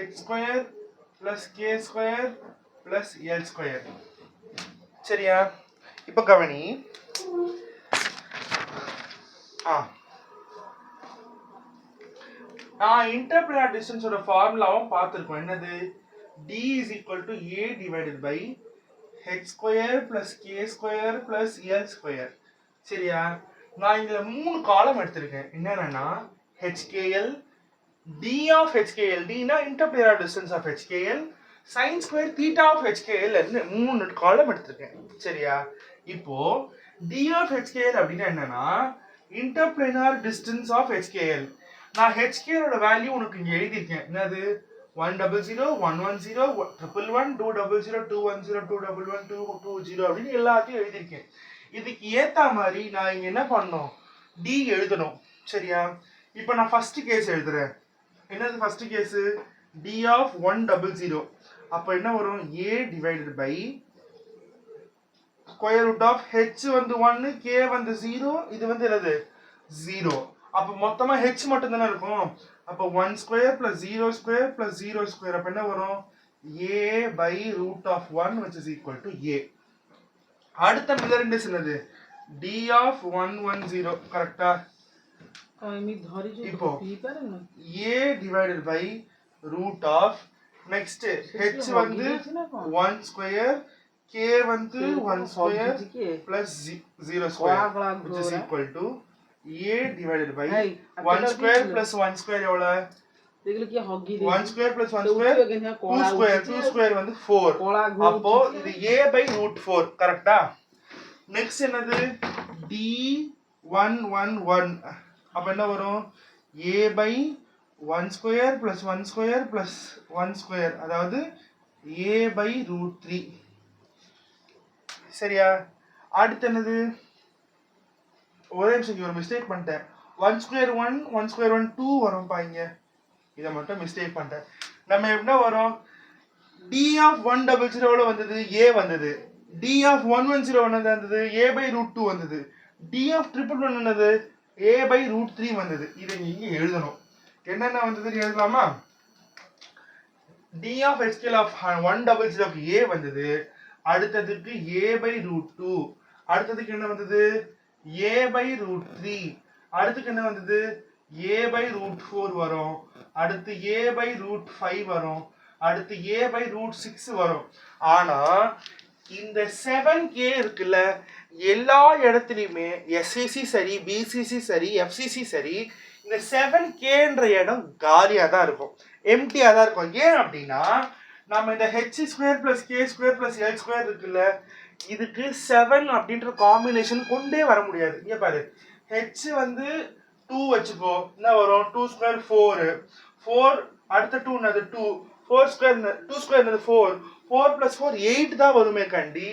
h² plus k² plus l², சரியா? இப்போ கவனி, நான் இன்டர்பிளேனார் டிஸ்டன்ஸோட ஃபார்முலாவும் பார்த்துருக்கோம். என்னது, d is equal to a divided by h² plus k² plus l², சரியா? நான் இங்க 3 காலம் எடுத்திருக்கேன். என்னன்னா hkl, d of hkl, d னா interplanar distance of hkl, sin square theta of hkl ன்னு 3 காலம் எடுத்திருக்கேன், சரியா? இப்போ d of hkl அப்படின்னா என்னன்னா இன்டர்பிளேனார் டிஸ்டன்ஸ் ஆஃப் hkl. நான் hkl ஓட வேல்யூ உனக்கு இங்க எழுதிருக்கேன். என்னது, 100, 110, 111, 200, 210, 211, 220 அப்படின்னு எல்லாத்தையும் எழுதிருக்கேன். இதுக்கு ஏத்த மாதிரி நான் இங்க என்ன பண்ணணும், d எழுதணும், சரியா? இப்போ நான் ஃபர்ஸ்ட் கேஸ் எழுதுறேன். என்னது ஃபர்ஸ்ட் கேஸ், d of 100. அப்போ என்ன வரும், a divided by square root of h வந்து 1, k வந்து 0, இது வந்து என்னது 0. அப்போ மொத்தமா h மட்டும் தானே இருக்கும். அப்போ 1² plus 0² plus 0², அப்போ என்ன வரும், a by root of 1 which is equal to a. அடுத்த மில்லர் இண்டெக்ஸ் என்னது, d of 110, கரெக்டா? இப்போ a divided by root of, next h வந்து 1², k வந்து 1² plus 0² which is equal to a divided by 1² plus 1² எவ்வளவு, 1² plus 1², 2² வந்து 4. அப்போ இது a by √4, கரெக்டா? நெக்ஸ்ட் என்னது, d111, அப்ப என்ன வரும், a by 1² plus 1² plus 1², அதாவது a by √3, சரியா? அடுத்து என்னது, ஒரே நிமிஷம் ஒரு மிஸ்டேக் பண்ணிட்டேன். 1² 1, 1² 1, 2 வரும் பாருங்க. இதை மட்டும் மிஸ்டேக் பண்ணிட்டேன். நம்ம என்ன வரும், d of 100 எவ்வளவு வந்தது, a வந்தது. d of 110 வந்தது, a by √2 வந்தது. d of 111 என்னது, a by √3 வந்தது. இதை நீங்க எழுதணும். என்னென்ன வந்ததுன்னு எழுதலாமா, d of hkl of 100 of a வந்தது. அடுத்ததுக்கு a by √2, அடுத்ததுக்கு என்ன வந்தது, a by √3, அடுத்துக்கு என்ன வந்தது, a by √4 வரும். அடுத்து a by √5 வரும். அடுத்து a by √6 வரும். ஆனா இந்த 7k இருக்குல்ல, எல்லா இடத்துலையுமே எஸ்சிசி சரி, பிசிசி சரி, எஃப்சிசி சரி, இந்த 7kன்ற இடம் காலியா தான் இருக்கும், எம்டியா தான் இருக்கும். ஏன் அப்படின்னா நம்ம இந்த h² + k² + l² இருக்குல்ல, இதுக்கு 7 அப்படின்ற காம்பினேஷன் கொண்டே வர முடியாது. இங்க பாரு, h வந்து 2 வச்சுக்கோ, என்ன வரும்? 2² 4, 4 அடுத்த 2 என்னது 2, 4² 2² என்னது 4, 4 + 4 8 தான் வருமே கண்டி.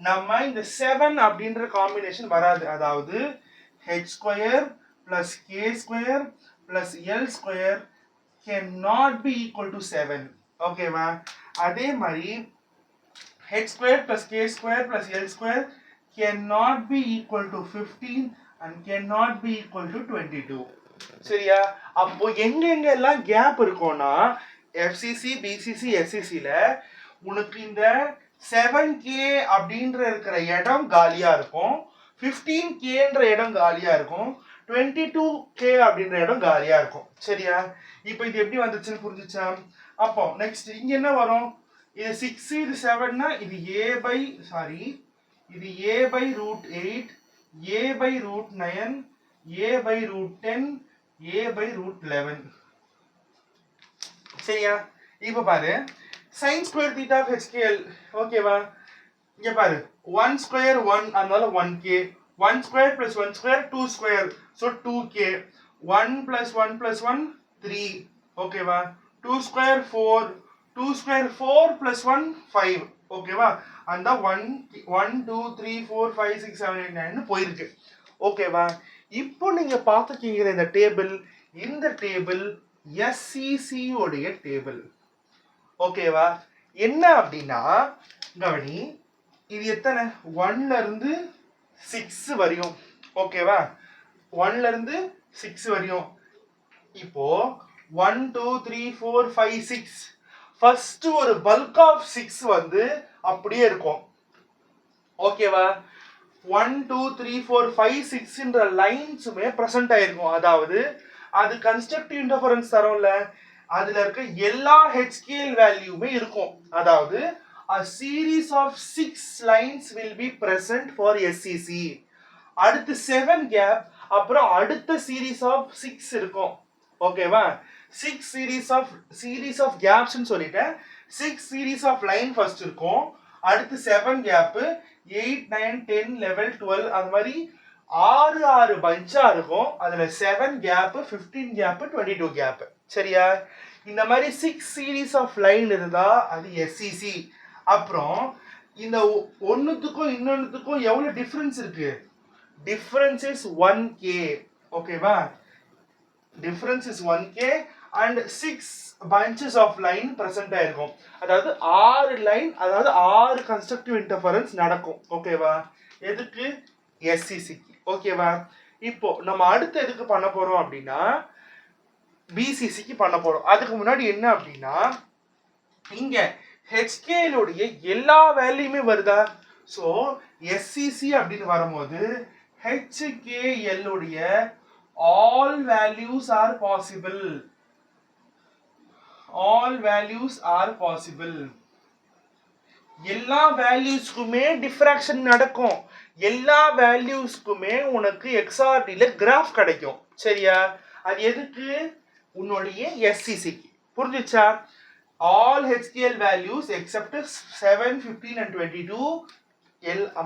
நம்ம இந்த 7 அப்படின்ற காம்பினேஷன் வராது. அதாவது h² + k² + l² cannot be equal to 7. ஓகேவா? அதே மாதிரி h² + k² + l² cannot be equal to 15 and cannot be equal to 22. சரியா? அப்போ எங்கெல்லாம் கேப் இருக்கும்னா FCC, BCC, SCC ல உனக்கு இந்த 7k அப்படின்ற இருக்கிற இடம் காலியா இருக்கும், 15kன்ற இடம் காலியா இருக்கும், 22k அப்படின்ற இடம் காலியா இருக்கும். சரியா? இப்போ இது எப்படி வந்துச்சுன்னு புரிஞ்சுச்சா? அப்போ நெக்ஸ்ட் இங்க என்ன வரும்? இது 6, இது 7னா இது இது a/√8, a/√9, a/√10, a/√11. சரியா? இப்போ பாரு, sin square theta of HKL. ஓகேவா? இங்க பாரு, 1² 1, அதனால 1k, 1² + 1² 2², so 2k, 1 + 1 + 1 3. ஓகேவா? 2² 4, 2² 4 + 1 5. ஓகேவா? அந்த 1 2 3 4 5 6 7 8 9 போயிருக்கு. ஓகேவா? இப்போ நீங்க பார்த்துக்கீங்க இந்த டேபிள், இந்த டேபிள் SCC உடைய டேபிள். ஓகேவா? என்ன அப்படின்னா கவனி, இது எத்தனை? 1ல இருந்து 6 வரையும். ஓகேவா? 1ல இருந்து 6 வரையும். இப்போ 1 2 3 4 5 6 ஃபர்ஸ்ட் ஒரு பல்க் ஆஃப் 6 வந்து அப்படியே இருக்கும். ஓகேவா? 1 2 3 4 5 6ன்ற லைன்ஸுமே பிரசன்ட் ஆயிருக்கும். அதாவது அது கன்ஸ்ட்ரக்டிவ் இன்டர்ஃபரன்ஸ் தரோம்ல, அதுல இருக்க எல்லா HKL வேல்யூமே இருக்கும். அதாவது a series of 6 lines will be present for SCC. அடுத்து 7 கேப், அப்புறம் அடுத்த series of 6 இருக்கும். ஓகேவா? 6 series of gaps ன்னு சொல்லிட்டேன். 6 series of line ஃபர்ஸ்ட் இருக்கும், அடுத்து 7 கேப், 8 9 10 11 12 அந்த மாதிரி 6 பஞ்சா இருக்கும். அதுல 7 கேப், 15 கேப், 22 கேப். சரியா? இந்த மாதிரி 6 series of line இருந்தா அது SCC. அப்புறம் இந்த ஒண்ணுத்துக்கும் இன்னொன்னுத்துக்கும் எவ்வளவு டிஃபரன்ஸ் இருக்கு? Difference is 1k. ஓகேவா? Difference is 1k and 6 bunches of line present ஆயிருக்கும். அதாவது 6 லைன், அதாவது 6 கன்ஸ்ட்ரக்டிவ் இன்டர்ஃபரன்ஸ் நடக்கும். ஓகேவா? எதுக்கு? SCC. ஓகேவா? இப்போ நம்ம அடுத்து எதுக்கு பண்ண போறோம் அப்படின்னா BCCக்கு பண்ண போறோம். அதுக்கு முன்னாடி என்ன அப்படின்னா இங்க HKL உடைய எல்லா வேல்யூமே வருதா? சோ SCC அப்படின்னு வரும்போது HKL உடைய all values are possible. All values are possible. எல்லா வேல்யூஸ்க்குமே டிஃப்ராக்ஷன் நடக்கும், எல்லா வேல்யூஸ்க்குமே உனக்கு XRD ல கிராஃப் கிடைக்கும். சரியா? அது எதுக்கு? உன்னுடைய SCCக்கு. புரிஞ்சுச்சா? all HKL values except 7 15 and 22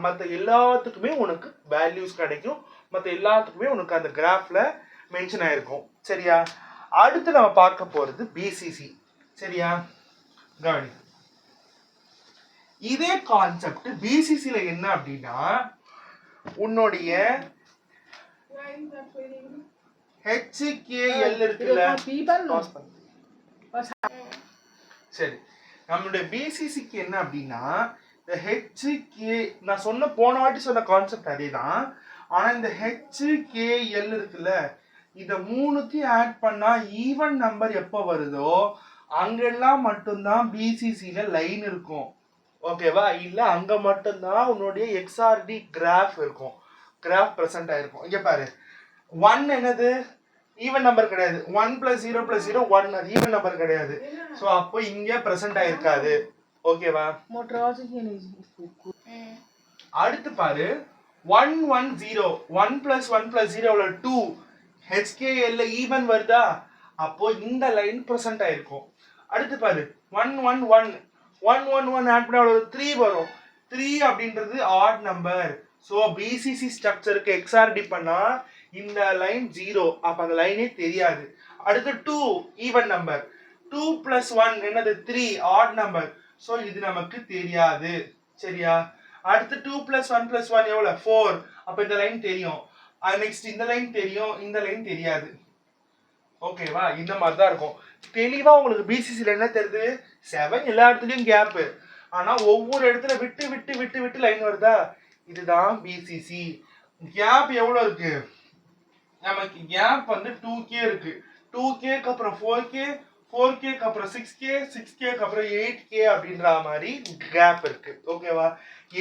மற்ற எல்லாத்துக்குமே உனக்கு வேல்யூஸ் கிடைக்கும், மற்ற எல்லாத்துக்குமே உனக்கு அந்த கிராஃப்ல மென்ஷன் ஆயிருக்கும். சரியா? அடுத்து நம்ம பார்க்க போறது BCC. சரியா? கவனி, இதே கான்செப்ட் BCC ல என்ன அப்படின்னா உன்னுடைய HKL இருக்குல்ல, சரி, நம்மளுடைய BCCக்கு என்ன அப்படின்னா இந்த HK, நான் சொன்ன போன வாட்டி சொன்ன கான்செப்ட் அதே தான். ஆனா இந்த HKL இருக்குல்ல, இத மூணுத்தையும் ஆட் பண்ணா ஈவன் நம்பர் எப்போ வருதோ அங்கெல்லாம் மட்டும்தான் BCC ல லைன் இருக்கும். ஓகேவா? இல்ல அங்க மட்டும்தான் உன்னுடைய XRD கிராஃப் இருக்கும், கிராஃப் பிரசன்ட் ஆயிருக்கும். இங்க பாரு, 1 என்னது? ஈவன் நம்பர் கிடையாது. 1 + 0 + 0 1, அது ஈவன் நம்பர் கிடையாது. சோ அப்போ இங்க பிரசன்ட் ஆயிருக்காது. ஓகேவா? அடுத்து பாரு, 1 1 0, 1 + 1 + 0 2, HKL ஈவன் வருதா, அப்போ இந்த லைன் ப்ரெசென்ட் ஆயிருக்கும். அடுத்து பாரு 1 1 1 1 1 1 ஆட் பண்ணா 3 வரும். 3 அப்படின்றது ஆட் நம்பர். ஸோ பிசிசி ஸ்ட்ரக்சருக்கு XRD பண்ணா இந்த லைன் 0, அப்ப அந்த லைனே தெரியாது. அடுத்து 2 ஈவன் நம்பர், 2 plus 1 என்னது 3 ஆட் நம்பர். ஸோ இது நமக்கு தெரியாது. சரியா? அடுத்து 2 plus 1 plus 1 எவ்வளவு 4, அப்ப இந்த லைன் தெரியும். நெக்ஸ்ட் இந்த லைன் தெரியும், இந்த லைன் தெரியாது. ஓகேவா? இந்த மாதிரி தான் இருக்கும். தெளிவா உங்களுக்கு பிசிசில என்ன தெரியுது, 7 எல்லா இடத்துலயும் கேப், ஆனா ஒவ்வொரு இடத்துல விட்டு விட்டு விட்டு விட்டு லைன் வருதா, இதுதான் பிசிசி. கேப் எவ்வளவு இருக்கு, நமக்கு கேப் வந்து 2k இருக்கு. 2kக்கு அப்புறம் 4k, 4kக்கு அப்புறம் 6k, 6kக்கு அப்புறம் 8k அப்படின்ற மாதிரி கேப் இருக்கு. ஓகேவா?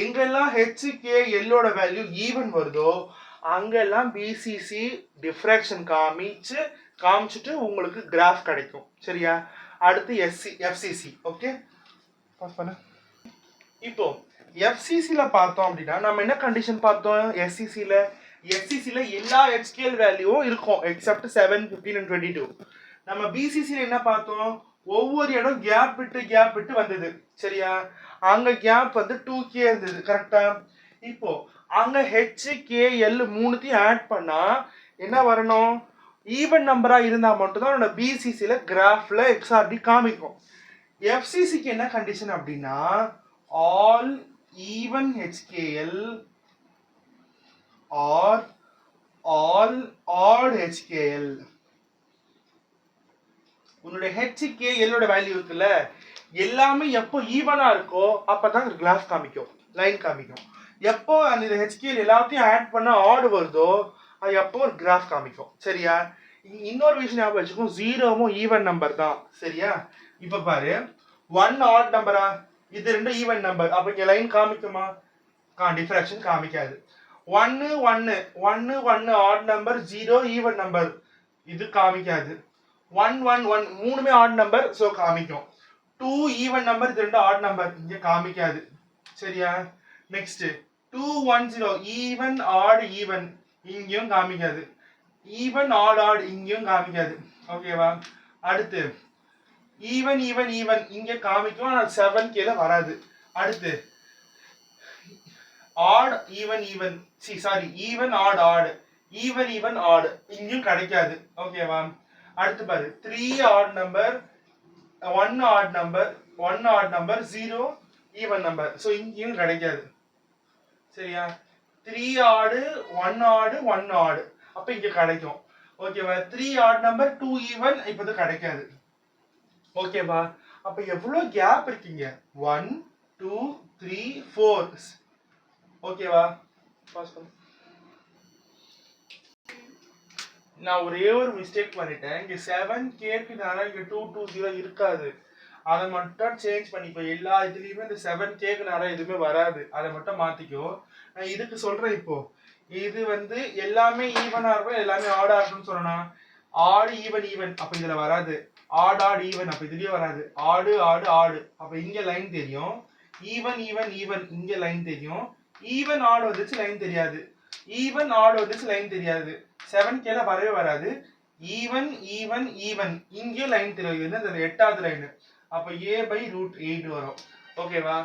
எங்கெல்லாம் HK எல்லோட வேல்யூ ஈவன் வருதோ அங்கெல்லாம் பிசிசி டிஃப்ராக்ஷன் காமிச்சிட்டு உங்களுக்கு கிராஃப் கிடைக்கும். சரியா? அடுத்து FCC. ஓகே, பாஸ் பண்ணு. இப்போ FCCல பார்த்தோம் அப்படின்னா நம்ம என்ன கண்டிஷன் பார்த்தோம், FCCல எல்லா HKL வேல்யூவும் இருக்கும் எக்ஸப்ட் 7, 15 and 22. நம்ம பிசிசில என்ன பார்த்தோம், ஒவ்வொரு இடம் கேப் விட்டு வந்தது. சரியா? அங்க கேப் வந்து 2k இருந்தது. கரெக்டா? இப்போ அங்க HKL மூணுத்தையும் ஆட் பண்ணா என்ன வரணும், ஈவன் நம்பரா இருந்தா மட்டும் தான் என்னோட பிசிசில கிராஃப்ல XRD காமிக்கும். FCCக்கு என்ன கண்டிஷன் அப்படின்னா, all even HKL or all odd HKL. உன்னுடைய HKL ஓட வேல்யூ இருக்குல்ல, எல்லாமே எப்போ ஈவனா இருக்கோ அப்பதான் கிராஃப் காமிக்கும், லைன் காமிக்கும். எப்போ அந்த HKL எல்லாத்தையும் ஆட் பண்ண ஆட் வருதோ அது எப்போ ஒரு கிராஃப் காமிக்கும். சரியா? இன்னொரு விஷயம் ஞாபகம் வச்சுக்கோ, 0வும் ஈவன் நம்பர் தான். சரியா? இப்ப பாரு 1 ஆட் நம்பரா, இது 2 ஈவன் நம்பர், அப்ப இங்க லைன் காமிக்குமா, டிஃப்ராக்ஷன் காமிக்காது. 1 1 1 1 ஆட் நம்பர், 0 ஈவன் நம்பர், இது காமிக்காது. 1 1 1 மூணுமே ஆட் நம்பர், சோ காமிக்கும். 2 ஈவன் நம்பர், இது 2 ஆட் நம்பர், இங்க காமிக்காது. சரியா? நெக்ஸ்ட் 2 1 0 ஈவன் ஆட் ஈவன், இங்கேயும் காமிக்காது. ஈவன் ஆட் ஆட், இங்கேயும் காமிக்காது. ஓகேவா? அடுத்து ஈவன் ஈவன் ஈவன் இங்க காமிக்கும், ஆனா 7Kல வராது. அடுத்து odd even even, sorry even odd odd, even even odd, இங்கேயும் கிடைக்காது. ஓகேவா? அடுத்து பாரு 3 odd number, 1 odd number, 1 odd number, 0 even number, so இங்கேயும் கிடைக்காது. சரியா? 3 ஆட் 1 ஆட் 1 ஆட், அப்ப இங்க கிடைக்கும். ஓகேவா? 3 ஆட் நம்பர் 2 ஈவன், இப்ப இது கிடைக்காது. ஓகேவா? அப்ப எவ்வளவு கேப் இருக்கீங்க, 1 2 3 4. ஓகேவா? பாஸ் பண்ணு. நான் ஒரே ஒரு மிஸ்டேக் பண்ணிட்டேன், இங்க 7Kக்கு நேரா இங்க 220 இருக்காது, அதை மட்டும் சேஞ்ச் பண்ணிக்கோ. எல்லா இதுலயுமே இந்த 7Kக்கு நேரா எதுவுமே வராது, அதை மட்டும் மாத்திக்கோ. நான் இதுக்கு சொல்றேன். இப்போ இது வந்து எல்லாமே ஈவனா இருக்கும், எல்லாமே ஆடா இருக்கும்னு சொன்னா, ஆடு ஈவன் ஈவன், அப்ப இதுல வராது. ஆட் ஆட் ஈவன், அப்ப இதுலயே வராது. ஆடு ஆடு ஆடு, அப்ப இங்க லைன் தெரியும். ஈவன் ஈவன் ஈவன், இங்க லைன் தெரியும். ஈவன் ஆட் வந்துச்சு, லைன் தெரியாது. ஈவன் ஆட் வந்துச்சு, லைன் தெரியாது. 7Kல வரவே வராது. ஈவன் ஈவன் ஈவன், இங்கே லைன் தெரியும், இந்த 8வது லைன், அப்ப a/√8 வரும். ஓகேவா?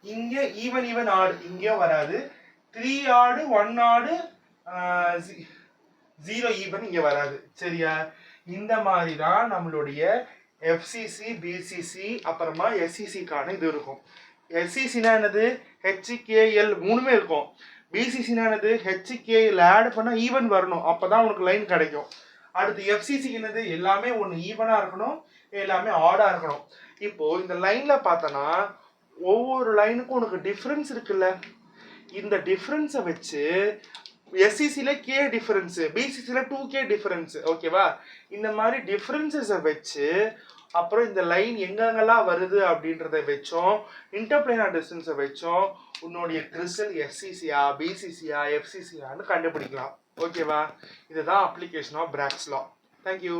இங்க ஈவன் ஈவன் ஆட், இங்கேயும் வராது. 3 ஆடு 1 ஆடு 0 ஈவன், இங்க வராது. சரியா? இந்த மாதிரி தான் நம்மளுடைய FCC, BCC அப்புறமா SCCக்கான இது இருக்கும். SCCனா என்னது, HKL மூணுமே இருக்கும். BCCனா என்னது, HKL ஆட் பண்ணா ஈவன் வரணும், அப்பதான் உனக்கு லைன் கிடைக்கும். அடுத்து FCC என்னது, எல்லாமே ஒன்று ஈவனா இருக்கணும், எல்லாமே ஆடா இருக்கணும். இப்போ இந்த லைன்ல பார்த்தனா ஒவ்வொரு லைனுக்கும் உனக்கு டிஃபரன்ஸ் இருக்குல்ல, இந்த டிஃபரன்ஸை வச்சு SCCல K டிஃபரன்ஸ், BCCல 2K டிஃபரன்ஸ். ஓகேவா? இந்த மாதிரி டிஃபரன்ஸஸை வச்சு அப்புறம் இந்த லைன் எங்கெங்கெல்லாம் வருது அப்படின்றத வச்சோம், இன்டர்பிளானர் டிஸ்டன்ஸை வச்சோம் உன்னுடைய கிறிஸ்டல் SCCயா BCCயா FCCயான்னு கண்டுபிடிக்கலாம். ஓகேவா? இதுதான் அப்ளிகேஷன் ஆஃப் பிராக்ஸ் லா. தேங்க்யூ.